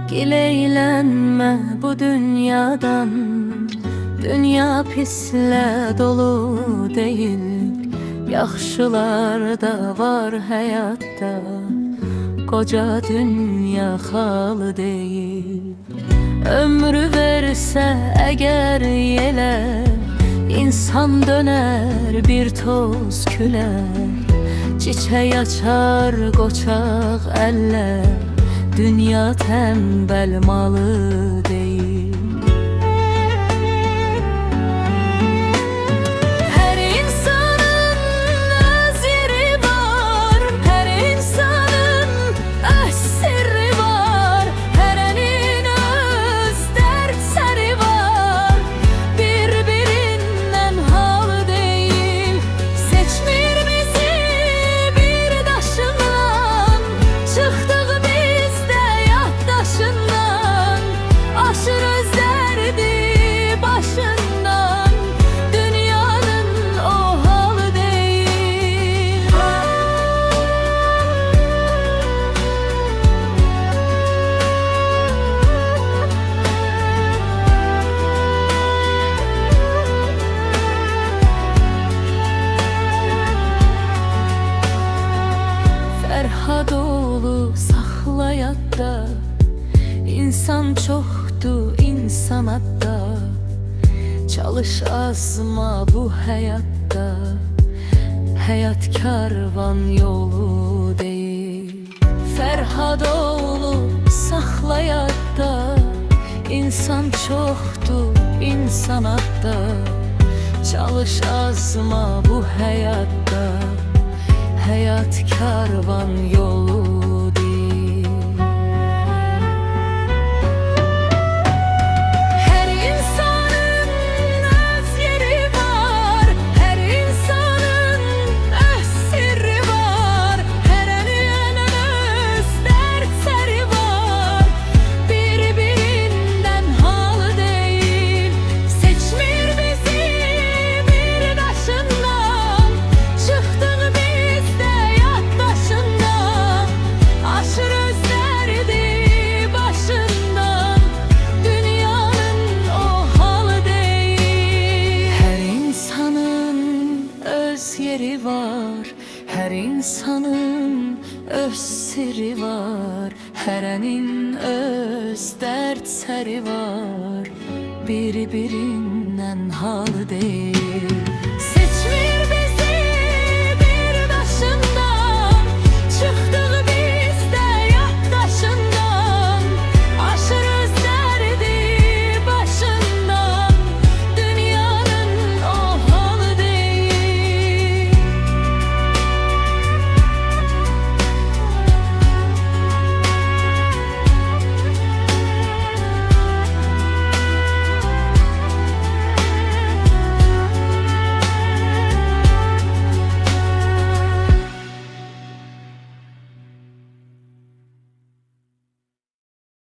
Gileylənmə bu dünyadan, dünya pislə dolu deyil. Yaxşılar da var həyatda, qoca dünya xal deyil. Ömrü versə əgər yelə, insan dönər bir toz külə. Çiçək açar qoçaq əllər, dünya tənbəl malı deyil. Hər insanın öz yeri var, hər insanın öz sirri var, hərənin öz dərdləri var, bir-birindən hal deyil. Seçmir bizi bir daşından, çıxdıq bizdə yaddaşından. Aşır özlərdi başından, dünyanın o halı deyil. Fərhadoğlu saxla yadda, İnsan çoxdu insan adda. Çalış azma bu həyatda, həyat karvan yolu deyil. Fərhadoğlu saxla yadda, İnsan çoxdu insan adda. Çalış azma bu həyatda, həyat karvan yolu deyil. Hər insanın öz yeri var, hər insanın öz sirri var, hərənin öz dərdləri var, bir-birindən hal deyil. Seçmir bizi bir daşından, çıxdıq bizdə yaddaşından. Aşır özlərdi başından, dünyanın o halı deyil. Hər insanın öz yeri var, hər insanın öz sirri var, hərənin öz dərdləri var, bir-birindən hal deyil.